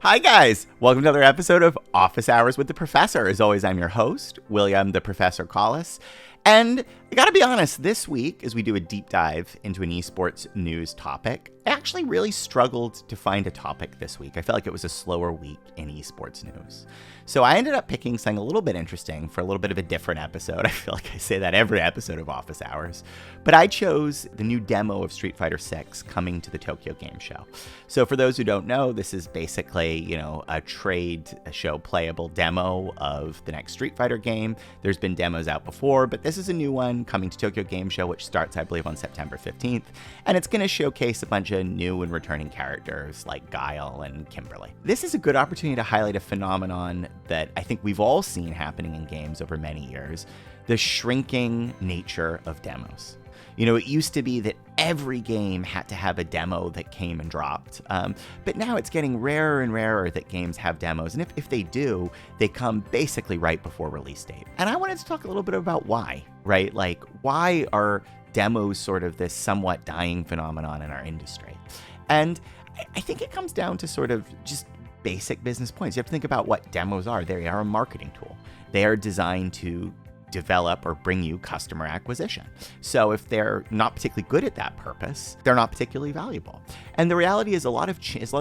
Hi guys! Welcome to another episode of Office Hours with the Professor. As always, I'm your host, William the Professor Collis. And I gotta be honest, this week, as we do a deep dive into an esports news topic, I actually really struggled to find a topic this week. I felt like it was a slower week in esports news. So I ended up picking something a little bit interesting for a little bit of a different episode. I feel like I say that every episode of Office Hours. But I chose the new demo of Street Fighter 6 coming to the Tokyo Game Show. So for those who don't know, this is basically, a trade show playable demo of the next Street Fighter game. There's been demos out before, but this is a new one coming to Tokyo Game Show, which starts, I believe, on September 15th. And it's going to showcase a bunch of new and returning characters like Guile and Kimberly. This is a good opportunity to highlight a phenomenon that I think we've all seen happening in games over many years, the shrinking nature of demos. It used to be that every game had to have a demo that came and dropped. But now it's getting rarer and rarer that games have demos. And if they do, they come basically right before release date. And I wanted to talk a little bit about why, right? Like, why are demos sort of this somewhat dying phenomenon in our industry? And I think it comes down to sort of just basic business points. You have to think about what demos are. They are a marketing tool. They are designed to develop or bring you customer acquisition. So if they're not particularly good at that purpose, they're not particularly valuable. And the reality is a lot has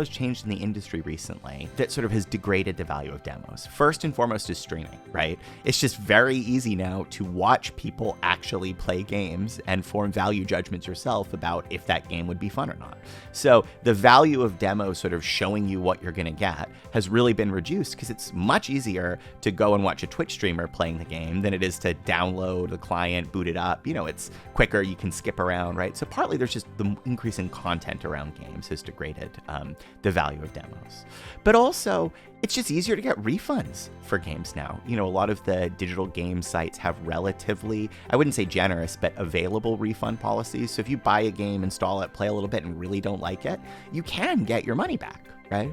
changed in the industry recently that sort of has degraded the value of demos. First and foremost is streaming, right? It's just very easy now to watch people actually play games and form value judgments yourself about if that game would be fun or not. So the value of demos sort of showing you what you're going to get has really been reduced because it's much easier to go and watch a Twitch streamer playing the game than it is to download the client, boot it up. It's quicker, you can skip around, right? So partly there's just the increase in content around games has degraded the value of demos. But also, it's just easier to get refunds for games now. A lot of the digital game sites have relatively, I wouldn't say generous, but available refund policies. So if you buy a game, install it, play a little bit, and really don't like it, you can get your money back, right?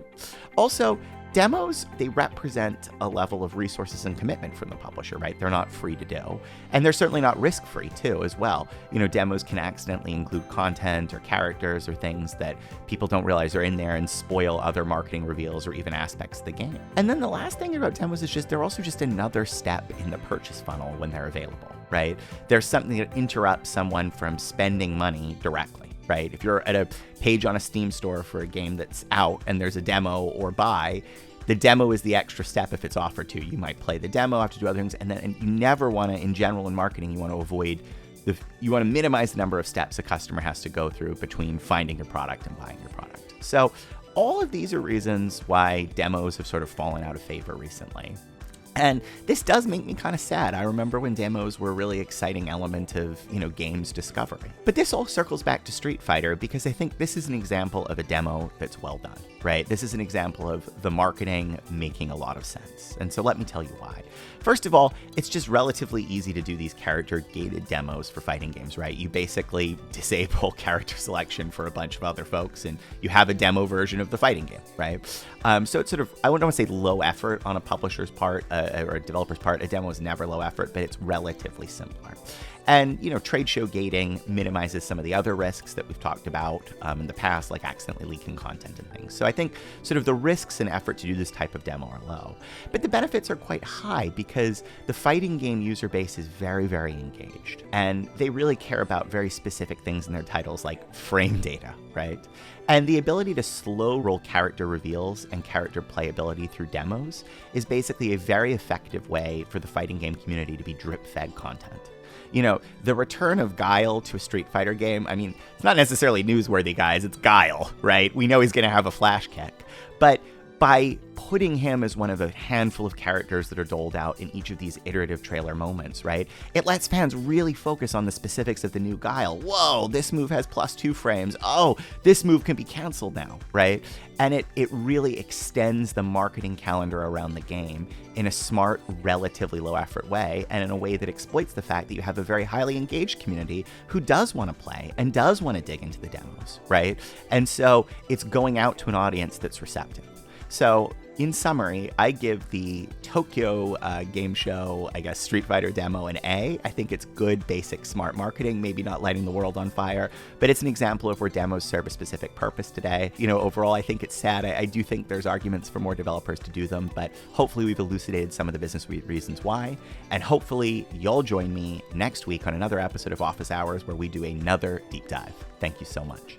Also, demos, they represent a level of resources and commitment from the publisher, right? They're not free to do. And they're certainly not risk-free, too, as well. Demos can accidentally include content or characters or things that people don't realize are in there and spoil other marketing reveals or even aspects of the game. And then the last thing about demos is they're also just another step in the purchase funnel when they're available, right? There's something that interrupts someone from spending money directly. Right? If you're at a page on a Steam store for a game that's out and there's a demo or buy, the demo is the extra step if it's offered to you. You might play the demo, have to do other things, and you never want to, in general in marketing, you want to avoid you want to minimize the number of steps a customer has to go through between finding your product and buying your product. So all of these are reasons why demos have sort of fallen out of favor recently. And this does make me kind of sad. I remember when demos were a really exciting element of, games discovery. But this all circles back to Street Fighter because I think this is an example of a demo that's well done, right? This is an example of the marketing making a lot of sense. And so let me tell you why. First of all, it's just relatively easy to do these character-gated demos for fighting games, right? You basically disable character selection for a bunch of other folks and you have a demo version of the fighting game, right? So it's sort of, I wouldn't want to say low effort on a publisher's part, or a developer's part. A demo is never low effort, but it's relatively simpler. And, trade show gating minimizes some of the other risks that we've talked about in the past, like accidentally leaking content and things. So I think sort of the risks and effort to do this type of demo are low. But the benefits are quite high because the fighting game user base is very, very engaged. And they really care about very specific things in their titles like frame data, right? And the ability to slow roll character reveals and character playability through demos is basically a very effective way for the fighting game community to be drip-fed content. The return of Guile to a Street Fighter game, it's not necessarily newsworthy, guys. It's Guile, right? We know he's going to have a flash kick. But by putting him as one of a handful of characters that are doled out in each of these iterative trailer moments, right? It lets fans really focus on the specifics of the new Guile. Whoa, this move has +2 frames. Oh, this move can be canceled now, right? And it really extends the marketing calendar around the game in a smart, relatively low-effort way, and in a way that exploits the fact that you have a very highly engaged community who does want to play and does want to dig into the demos, right? And so it's going out to an audience that's receptive. So In summary, I give the Tokyo game show, I guess, Street Fighter demo an A. I think it's good, basic, smart marketing, maybe not lighting the world on fire, but it's an example of where demos serve a specific purpose today. Overall, I think it's sad. I do think there's arguments for more developers to do them, but hopefully we've elucidated some of the business reasons why, and hopefully you'll join me next week on another episode of Office Hours where we do another deep dive. Thank you so much.